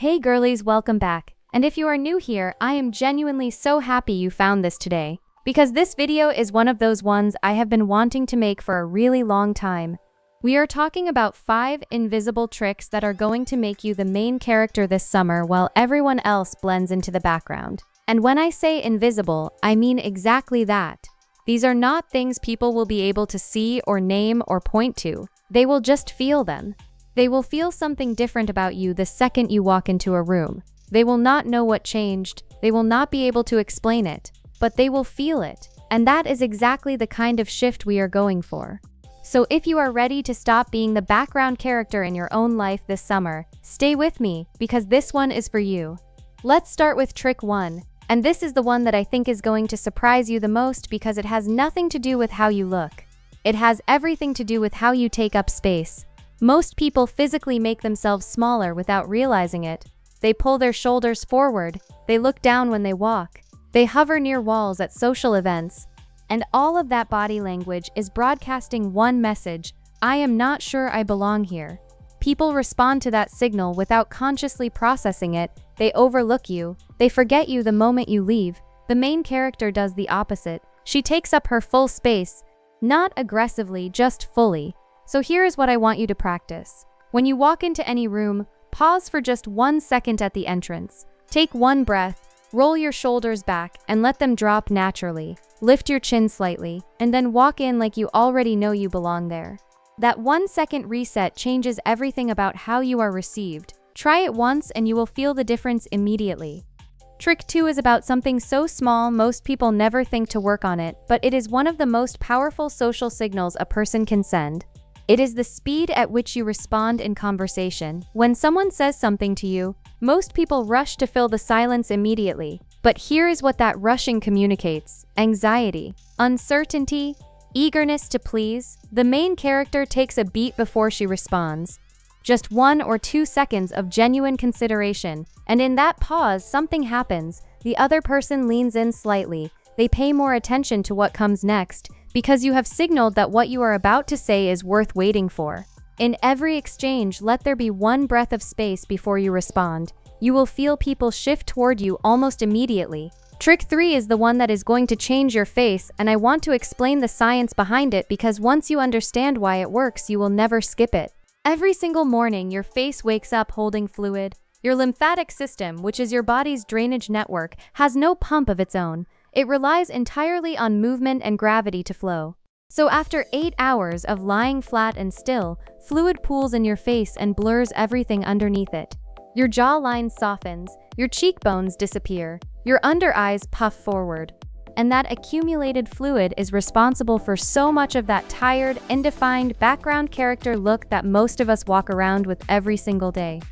Hey girlies, welcome back. And if you are new here, I am genuinely so happy you found this today. Because this video is one of those ones I have been wanting to make for a really long time. We are talking about 5 invisible tricks that are going to make you the main character this summer while everyone else blends into the background. And when I say invisible, I mean exactly that. These are not things people will be able to see or name or point to. They will just feel them. They will feel something different about you the second you walk into a room. They will not know what changed, they will not be able to explain it, but they will feel it. And that is exactly the kind of shift we are going for. So if you are ready to stop being the background character in your own life this summer, stay with me, because this one is for you. Let's start with trick 1. And this is the one that I think is going to surprise you the most because it has nothing to do with how you look. It has everything to do with how you take up space. Most people physically make themselves smaller without realizing it. They pull their shoulders forward, they look down when they walk, they hover near walls at social events. And all of that body language is broadcasting one message: I am not sure I belong here. People respond to that signal without consciously processing it. They overlook you, they forget you the moment you leave. The main character does the opposite. She takes up her full space, not aggressively, just fully. So here is what I want you to practice. When you walk into any room, pause for just 1 second at the entrance. Take one breath, roll your shoulders back, and let them drop naturally. Lift your chin slightly, and then walk in like you already know you belong there. That 1 second reset changes everything about how you are received. Try it once and you will feel the difference immediately. Trick 2 is about something so small most people never think to work on it, but it is one of the most powerful social signals a person can send. It is the speed at which you respond in conversation. When someone says something to you, most people rush to fill the silence immediately. But here is what that rushing communicates: anxiety, uncertainty, eagerness to please. The main character takes a beat before she responds. Just 1 or 2 seconds of genuine consideration, and in that pause, something happens. The other person leans in slightly. They pay more attention to what comes next, because you have signaled that what you are about to say is worth waiting for. In every exchange, let there be one breath of space before you respond. You will feel people shift toward you almost immediately. Trick 3 is the one that is going to change your face, and I want to explain the science behind it because once you understand why it works, you will never skip it. Every single morning, your face wakes up holding fluid. Your lymphatic system, which is your body's drainage network, has no pump of its own. It relies entirely on movement and gravity to flow. So after 8 hours of lying flat and still, fluid pools in your face and blurs everything underneath it. Your jawline softens, your cheekbones disappear, your under eyes puff forward. And that accumulated fluid is responsible for so much of that tired, indefined background character look that most of us walk around with every single day.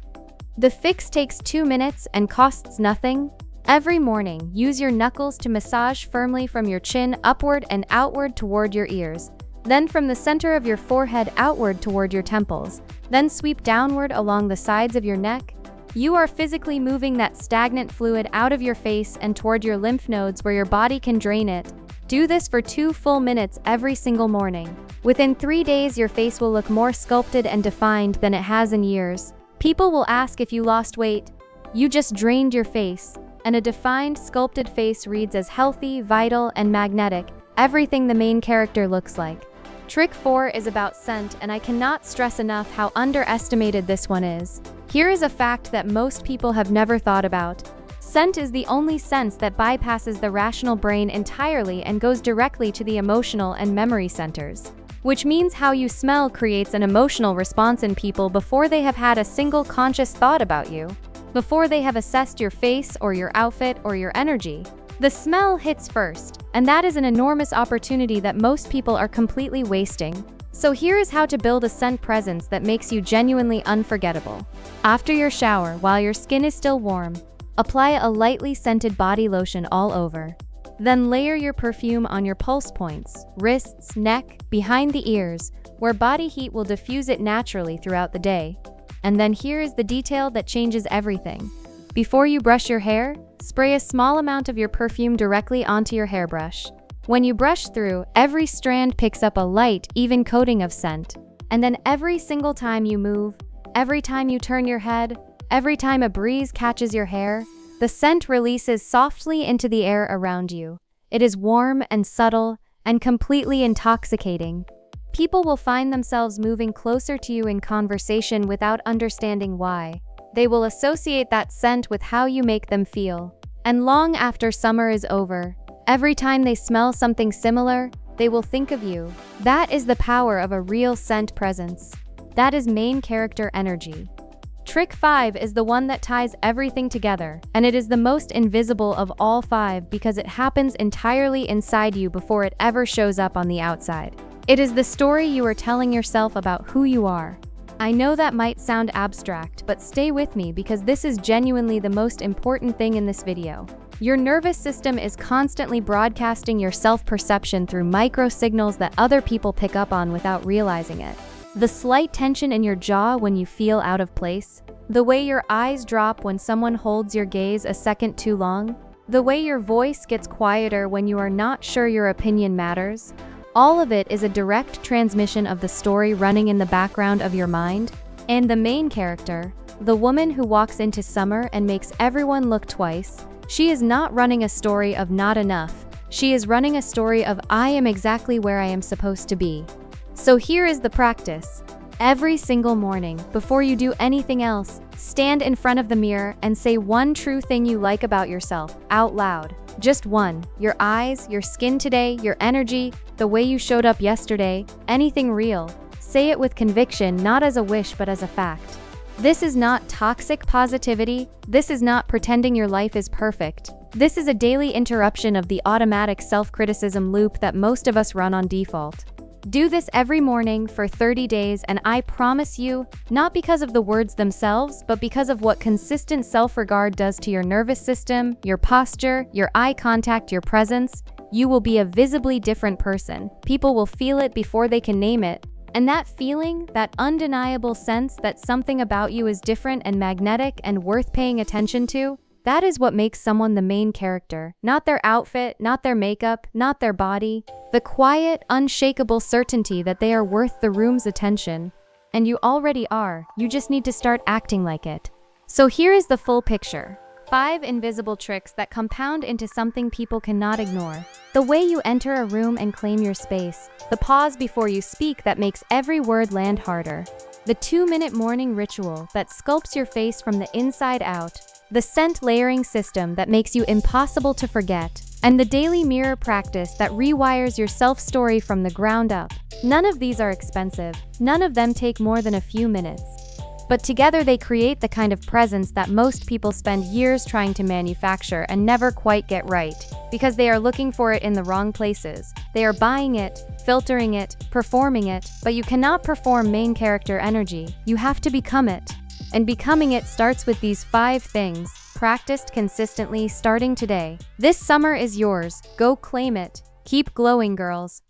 The fix takes 2 minutes and costs nothing. Every morning, use your knuckles to massage firmly from your chin upward and outward toward your ears. Then from the center of your forehead outward toward your temples. Then sweep downward along the sides of your neck. You are physically moving that stagnant fluid out of your face and toward your lymph nodes where your body can drain it. Do this for 2 full minutes every single morning. Within 3 days, your face will look more sculpted and defined than it has in years. People will ask if you lost weight. You just drained your face. And a defined, sculpted face reads as healthy, vital, and magnetic, everything the main character looks like. Trick 4 is about scent, and I cannot stress enough how underestimated this one is. Here is a fact that most people have never thought about. Scent is the only sense that bypasses the rational brain entirely and goes directly to the emotional and memory centers. Which means how you smell creates an emotional response in people before they have had a single conscious thought about you. Before they have assessed your face or your outfit or your energy. The smell hits first, and that is an enormous opportunity that most people are completely wasting. So here is how to build a scent presence that makes you genuinely unforgettable. After your shower, while your skin is still warm, apply a lightly scented body lotion all over. Then layer your perfume on your pulse points, wrists, neck, behind the ears, where body heat will diffuse it naturally throughout the day. And then here is the detail that changes everything. Before you brush your hair, spray a small amount of your perfume directly onto your hairbrush. When you brush through, every strand picks up a light, even coating of scent. And then every single time you move, every time you turn your head, every time a breeze catches your hair, the scent releases softly into the air around you. It is warm and subtle and completely intoxicating. People will find themselves moving closer to you in conversation without understanding why. They will associate that scent with how you make them feel. And long after summer is over, every time they smell something similar, they will think of you. That is the power of a real scent presence. That is main character energy. Trick 5 is the one that ties everything together, and it is the most invisible of all 5 because it happens entirely inside you before it ever shows up on the outside. It is the story you are telling yourself about who you are. I know that might sound abstract, but stay with me because this is genuinely the most important thing in this video. Your nervous system is constantly broadcasting your self-perception through micro signals that other people pick up on without realizing it. The slight tension in your jaw when you feel out of place, the way your eyes drop when someone holds your gaze a second too long, the way your voice gets quieter when you are not sure your opinion matters, all of it is a direct transmission of the story running in the background of your mind. And the main character, the woman who walks into summer and makes everyone look twice, she is not running a story of not enough. She is running a story of I am exactly where I am supposed to be. So here is the practice. Every single morning, before you do anything else, stand in front of the mirror and say one true thing you like about yourself, out loud. Just one. Your eyes, your skin today, your energy, the way you showed up yesterday, anything real. Say it with conviction, not as a wish but as a fact. This is not toxic positivity. This is not pretending your life is perfect. This is a daily interruption of the automatic self-criticism loop that most of us run on default. Do this every morning for 30 days and I promise you, not because of the words themselves, but because of what consistent self-regard does to your nervous system, your posture, your eye contact, your presence, you will be a visibly different person. People will feel it before they can name it. And that feeling, that undeniable sense that something about you is different and magnetic and worth paying attention to, that is what makes someone the main character. Not their outfit, not their makeup, not their body. The quiet, unshakable certainty that they are worth the room's attention. And you already are, you just need to start acting like it. So here is the full picture. 5 invisible tricks that compound into something people cannot ignore. The way you enter a room and claim your space. The pause before you speak that makes every word land harder. The 2-minute morning ritual that sculpts your face from the inside out. The scent layering system that makes you impossible to forget, and the daily mirror practice that rewires your self-story from the ground up. None of these are expensive. None of them take more than a few minutes. But together they create the kind of presence that most people spend years trying to manufacture and never quite get right, because they are looking for it in the wrong places. They are buying it, filtering it, performing it, but you cannot perform main character energy. You have to become it. And becoming it starts with these 5 things, practiced consistently starting today. This summer is yours. Go claim it. Keep glowing, girls.